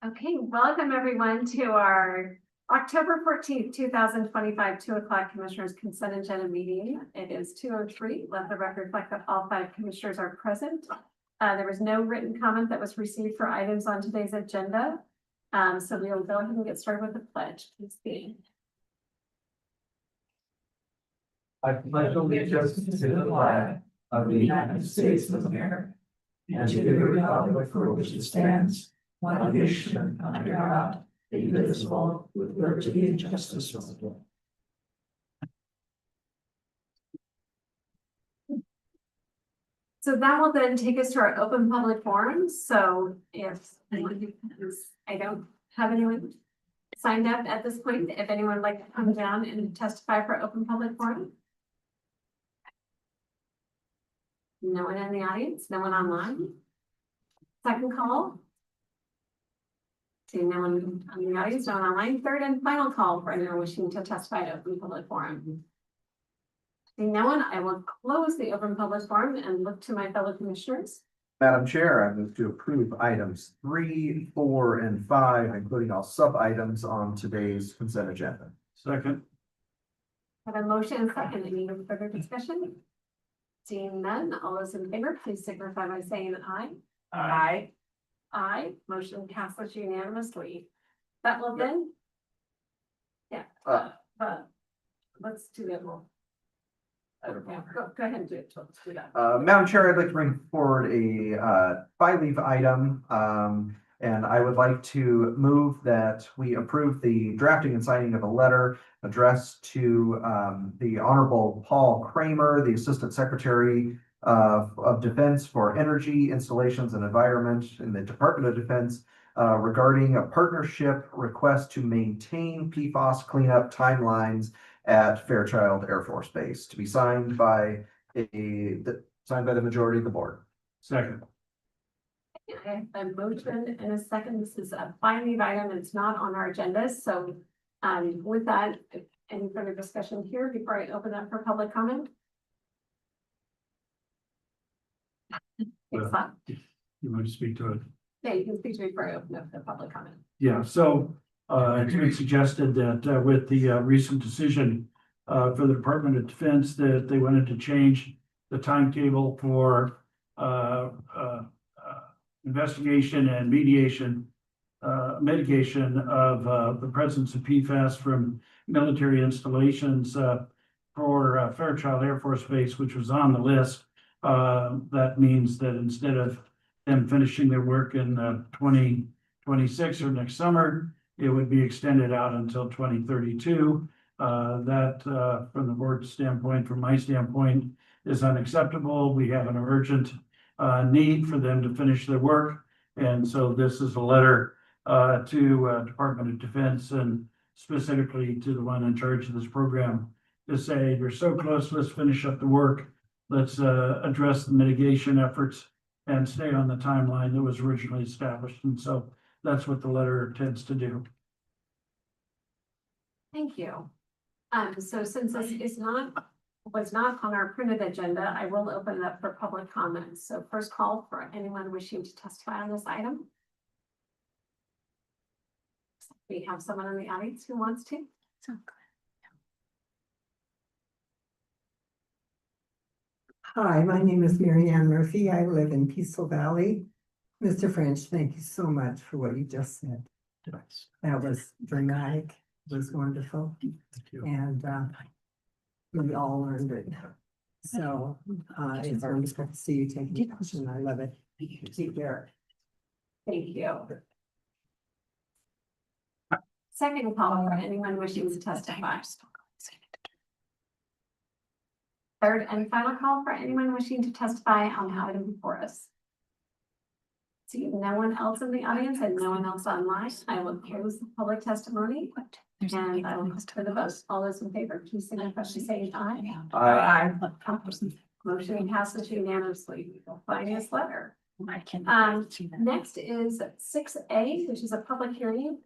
Okay, welcome everyone to our October 14th, 2025, 2 o'clock Commissioners Consent Agenda meeting. It is 2:03. Let the record reflect that all 5 commissioners are present. There was no written comment that was received for items on today's agenda. So we will go ahead and get started with the pledge. Please be. I pledge allegiance to the flag of the United States of America and to the republic for which it stands, one nation under God, indivisible, with liberty and justice for all. So that will then take us to our open public forum. So if I don't have anyone signed up at this point, if anyone would like to come down and testify for open public forum. No one in the audience, no one online. Second call. Seeing no one in the audience, no one online. Third and final call for anyone wishing to testify at open public forum. Seeing no one, I will close the open public forum and look to my fellow commissioners. Madam Chair, I move to approve items 3, 4, and 5, including all sub-items on today's consent agenda. Second. Have a motion and second. Any further discussion? Seeing none, all those in favor, please signify by saying aye. Aye. Aye. Motion passes unanimously. That will then. Yeah. Let's do it. Okay, go ahead and do it. Let's do that. Madam Chair, I'd like to bring forward a by-leave item. And I would like to move that we approve the drafting and signing of a letter addressed to the Honorable Paul Kramer, the Assistant Secretary of Defense for Energy, Installations, and Environment in the Department of Defense regarding a partnership request to maintain PFAS cleanup timelines at Fairchild Air Force Base, to be signed by the majority of the board. Second. I have a motion and a second. This is a by-leave item. It's not on our agenda. So with that, any further discussion here before I open up for public comment? You want to speak to it? Yeah, you can speak to me before I open up for public comment. Yeah, so it's been suggested that with the recent decision for the Department of Defense that they wanted to change the timetable for investigation and mitigation of the presence of PFAS from military installations for Fairchild Air Force Base, which was on the list. That means that instead of them finishing their work in 2026 or next summer, it would be extended out until 2032. That from the board's standpoint, from my standpoint, is unacceptable. We have an urgent need for them to finish their work. And so this is a letter to Department of Defense and specifically to the one in charge of this program to say, you're so close, let's finish up the work. Let's address the mitigation efforts and stay on the timeline that was originally established. And so that's what the letter tends to do. Thank you. So since this was not on our printed agenda, I will open it up for public comments. So first call for anyone wishing to testify on this item. We have someone in the audience who wants to. Hi, my name is Mary Ann Murphy. I live in Peaceful Valley. Mr. French, thank you so much for what you just said. That was dramatic. It was wonderful. And we all learned it. So it's wonderful to see you taking action. I love it. Take care. Thank you. Second call for anyone wishing to testify. Third and final call for anyone wishing to testify on the item before us. See no one else in the audience and no one else online, I will close the public testimony. And I will ask for the vote. All those in favor, please signify by saying aye. Aye. Motion passes unanimously. We'll find this letter. Next is 6A, which is a public hearing.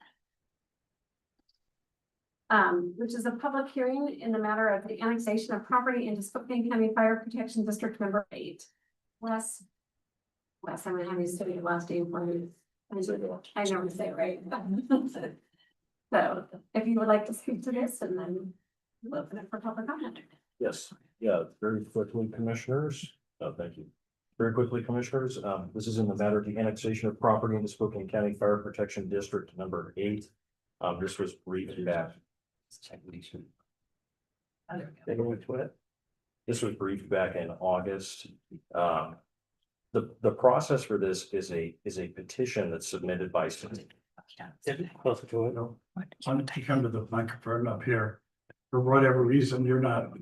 Which is a public hearing in the matter of the annexation of property into Spokane County Fire Protection District Number 8. Wes, I'm gonna have you say your last name for me. I never say it right. So if you would like to speak to this, and then we'll open it for public comment. Yes, yeah, very quickly, commissioners. Thank you. Very quickly, commissioners, this is in the matter of the annexation of property in the Spokane County Fire Protection District number 8. This was briefed back. This was briefed back in August. The process for this is a petition that's submitted by. Closer to it. Why don't you come to the microphone up here? For whatever reason, you're not.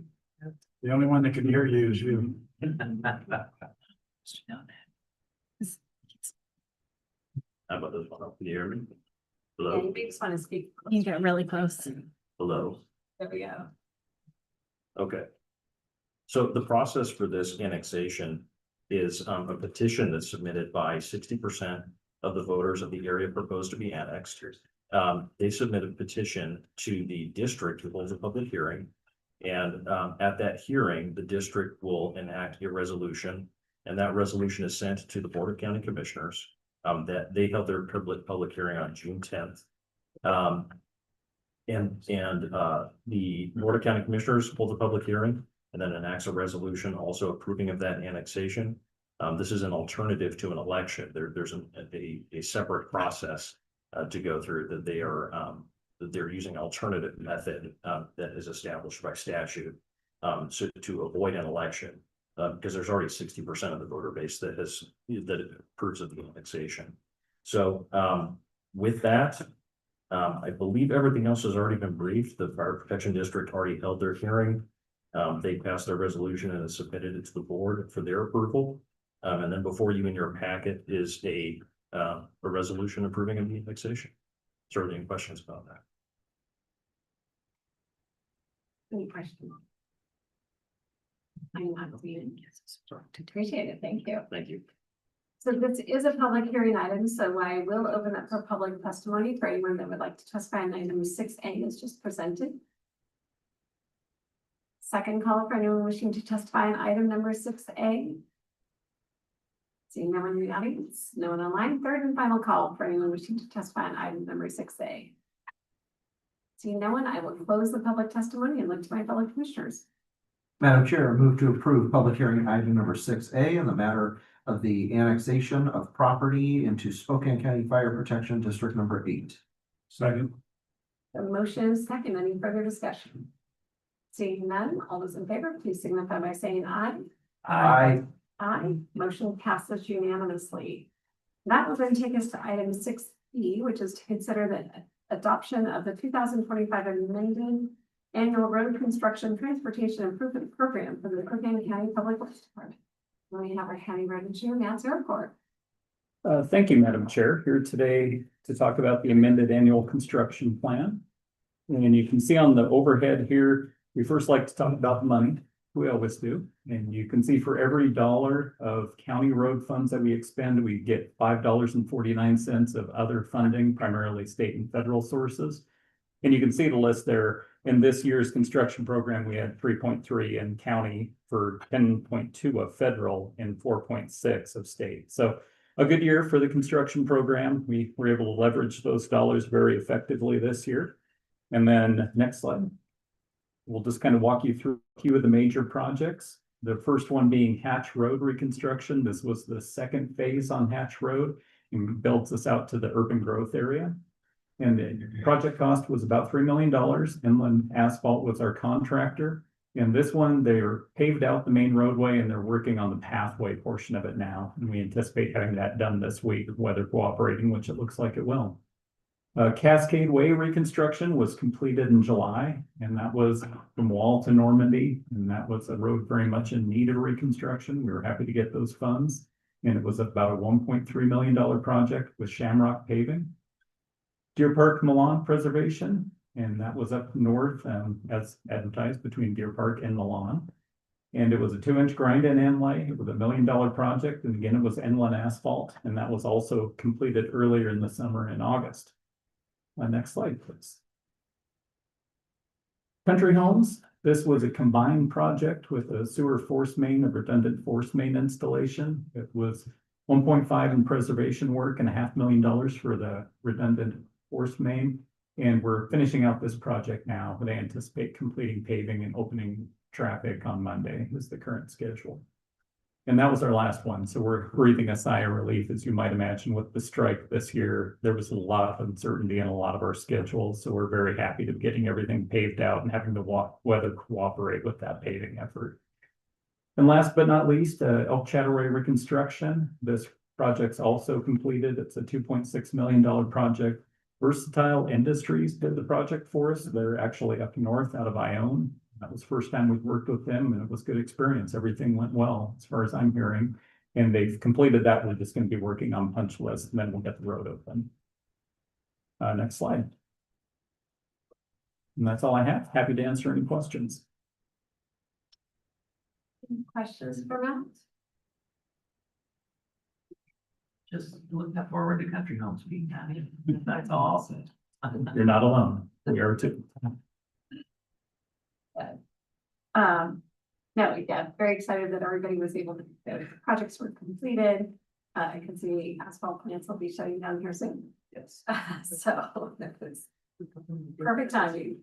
The only one that can hear you is you. How about this one up here? Yeah, Hello, you may just want to speak. You get really close. hello. There we go. Okay. So the process for this annexation is a petition that's submitted by 60% of the voters of the area proposed to be annexed. They submit a petition to the district to hold a public hearing. And at that hearing, the district will enact a resolution, and that resolution is sent to the Board of County Commissioners. That they held their public hearing on June 10th. The Board of County Commissioners holds a public hearing and then enacts a resolution also approving of that annexation. This is an alternative to an election. There's a separate process to go through that they're using alternative method that is established by statute. So to avoid an election, because there's already 60% of the voter base that approves of the annexation. So with that, I believe everything else has already been briefed. The Fire Protection District already held their hearing. They passed their resolution and submitted it to the board for their approval. And then before you in your packet is a resolution approving of the annexation. Is there any questions about that? Any questions? I'm not seeing. Appreciate it. Thank you. Thank you. So this is a public hearing item, so I will open up for public testimony for anyone that would like to testify on item 6A is just presented. Second call for anyone wishing to testify on item number 6A. Seeing no one in the audience, no one online. Third and final call for anyone wishing to testify on item number 6A. Seeing no one, I will close the public testimony and look to my fellow commissioners. Madam Chair, I move to approve public hearing item number 6A in the matter of the annexation of property into Spokane County Fire Protection District number 8. Second. The motion is second. Any further discussion? Seeing none, all those in favor, please signify by saying aye. Aye. Aye. Motion passes unanimously. That will then take us to item 6B, which is to consider the adoption of the 2025 amended annual road construction transportation improvement program for the Spokane County Public Works Department. We have our county road engineer, Matt Zerkor. Thank you, Madam Chair, here today to talk about the amended annual construction plan. And you can see on the overhead here, we first like to talk about money. We always do. And you can see for every dollar of county road funds that we expend, we get $5.49 of other funding, primarily state and federal sources. And you can see the list there. In this year's construction program, we had 3.3 in county for 10.2 of federal and 4.6 of state. So a good year for the construction program. We were able to leverage those dollars very effectively this year. And then next slide. We'll just kind of walk you through a few of the major projects. The first one being Hatch Road reconstruction. This was the second phase on Hatch Road and builds us out to the urban growth area. And the project cost was about $3 million. Inland Asphalt was our contractor. And this one, they're paved out the main roadway and they're working on the pathway portion of it now. And we anticipate having that done this week, weather cooperating, which it looks like it will. Cascade Way reconstruction was completed in July, and that was from Wall to Normandy. And that was a road very much in need of reconstruction. We were happy to get those funds. And it was about a $1.3 million project with Shamrock Paving. Deer Park Milan Preservation, and that was up north as advertised between Deer Park and Milan. And it was a 2-inch grind and inlay. It was a $1 million project. And again, it was Inland Asphalt, and that was also completed earlier in the summer in August. Next slide, please. Country Homes. This was a combined project with a sewer force main, a redundant force main installation. It was 1.5 in preservation work and $500,000 for the redundant force main. And we're finishing out this project now, but I anticipate completing paving and opening traffic on Monday is the current schedule. And that was our last one, so we're breathing a sigh of relief, as you might imagine, with the strike this year. There was a lot of uncertainty in a lot of our schedules, so we're very happy to be getting everything paved out and having the weather cooperate with that paving effort. And last but not least, Elk Chataway reconstruction. This project's also completed. It's a $2.6 million project. Versatile Industries did the project for us. They're actually up north out of Ione. That was the first time we've worked with them, and it was good experience. Everything went well, as far as I'm hearing. And they've completed that. We're just going to be working on punch list, and then we'll get the road open. Next slide. And that's all I have. Happy to answer any questions. Any questions for Matt? Just looking forward to country homes being added. That's awesome. You're not alone. We are too. No, yeah, very excited that everybody was able to, the projects were completed. I can see asphalt plants will be shutting down here soon. Yes. So that was perfect timing.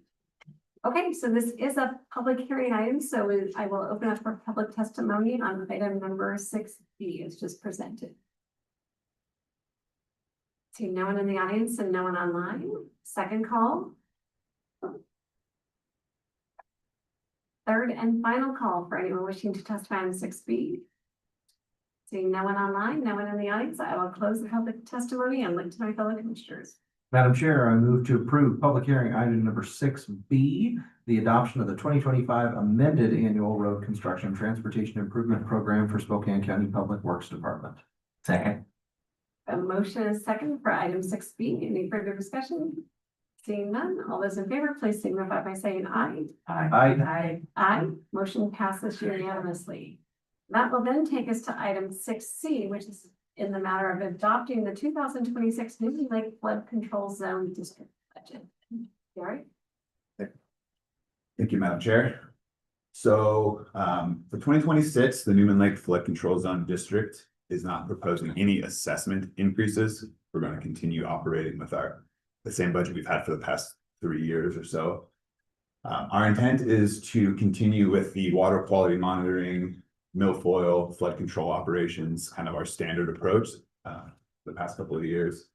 Okay, so this is a public hearing item, so I will open up for public testimony on item number 6B. It's just presented. See no one in the audience and no one online. Second call. Third and final call for anyone wishing to testify on 6B. Seeing no one online, no one in the audience, I will close the public testimony and look to my fellow commissioners. Madam Chair, I move to approve public hearing item number 6B, the adoption of the 2025 amended annual road construction transportation improvement program for Spokane County Public Works Department. Second. A motion is second for item 6B. Any further discussion? Seeing none, all those in favor, please signify by saying aye. Aye. Aye. Motion passes unanimously. That will then take us to item 6C, which is in the matter of adopting the 2026 Newton Lake Flood Control Zone District budget. Gary? Thank you, Madam Chair. So for 2026, the Newman Lake Flood Control Zone District is not proposing any assessment increases. We're going to continue operating with the same budget we've had for the past 3 years or so. Our intent is to continue with the water quality monitoring, milfoil, flood control operations, kind of our standard approach the past couple of years.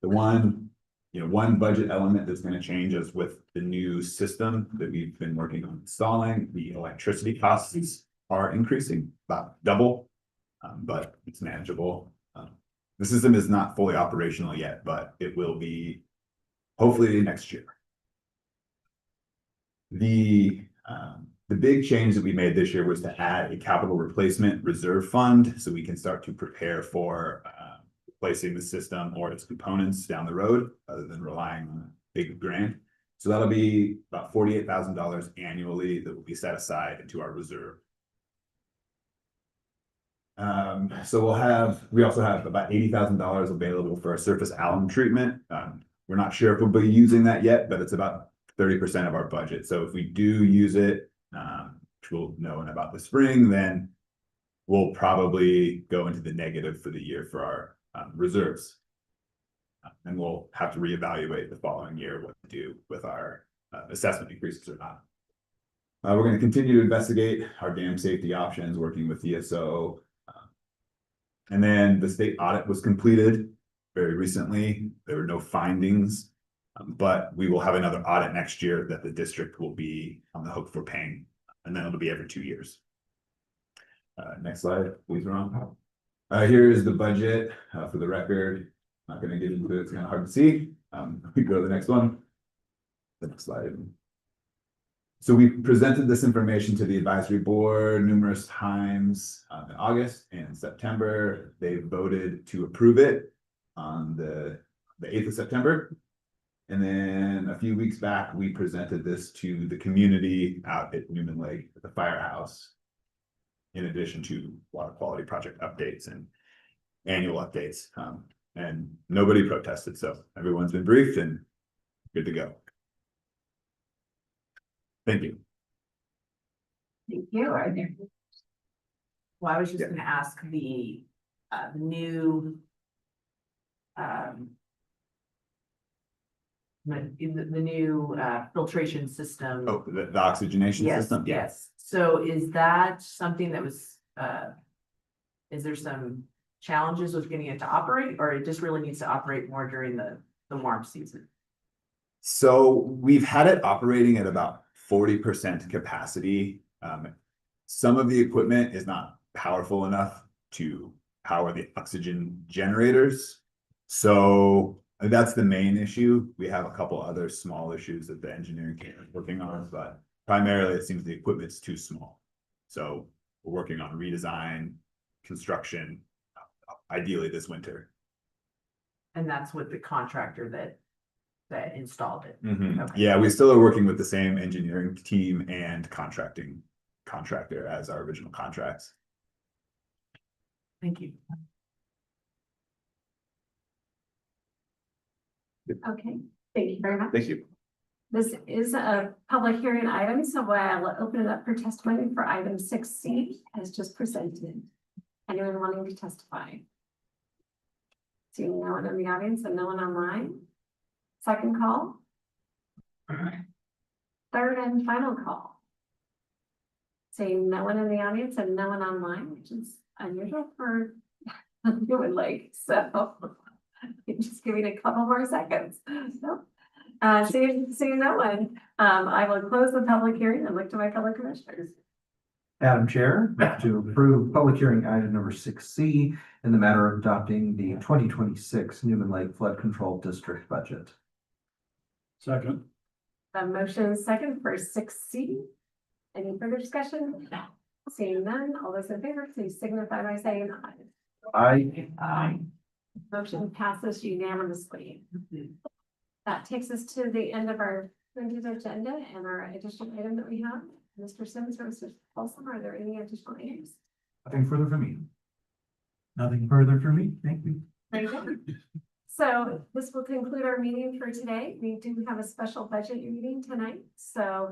The one budget element that's going to change is with the new system that we've been working on installing. The electricity costs are increasing about double, but it's manageable. The system is not fully operational yet, but it will be hopefully next year. The big change that we made this year was to add a capital replacement reserve fund so we can start to prepare for replacing the system or its components down the road rather than relying on a big grant. So that'll be about $48,000 annually that will be set aside into our reserve. So we also have about $80,000 available for a surface alum treatment. We're not sure if we'll be using that yet, but it's about 30% of our budget. So if we do use it, which we'll know in about the spring, then we'll probably go into the negative for the year for our reserves. And we'll have to reevaluate the following year what to do with our assessment increases or not. We're going to continue to investigate our dam safety options, working with ESO. And then the state audit was completed very recently. There were no findings, but we will have another audit next year that the district will be on the hook for paying, and then it'll be every 2 years. Next slide, please, Ron. Here is the budget for the record. Not going to get into it, it's kind of hard to see. We go to the next one. The next slide. So we presented this information to the advisory board numerous times in August and September. They voted to approve it on the 8th of September. And then a few weeks back, we presented this to the community out at Newman Lake at the firehouse, in addition to water quality project updates and annual updates. And nobody protested, so everyone's been briefed and good to go. Thank you. Thank you. Are there? Well, I was just Yeah. gonna ask the new. The new filtration system. Oh, the oxygenation Yes, system? Yeah. yes. So is that something that was, is there some challenges with getting it to operate, or it just really needs to operate more during the warm season? So we've had it operating at about 40% capacity. Some of the equipment is not powerful enough to power the oxygen generators. So that's the main issue. We have a couple other small issues that the engineering team is working on, but primarily it seems the equipment's too small. So we're working on redesign, construction, ideally this winter. And that's with the contractor that installed it. Mhm. Okay. Yeah, we still are working with the same engineering team and contractor as our original contracts. Thank you. Okay, thank you very much. Thank you. This is a public hearing item, so I'll open it up for testimony for item 6C as just presented. Anyone wanting to testify? Seeing no one in the audience and no one online. Second call. Third and final call. Seeing no one in the audience and no one online, which is unusual for Newman Lake, so just giving a couple more seconds. Nope. Seeing no one, I will close the public hearing and look to my fellow commissioners. Madam Chair, to approve public hearing item number 6C in the matter of adopting the 2026 Newman Lake Flood Control District budget. Second. A motion second for 6C. Any further discussion? Seeing none, all those in favor, please signify by saying aye. Aye. Motion passes unanimously. That takes us to the end of our printed agenda and our additional item that we have. Mr. Sims or Mr. Paulson, are there any additional items? Nothing further for me. Nothing further for me. Thank you. Very good. So this will conclude our meeting for today. We do have a special budget meeting tonight, so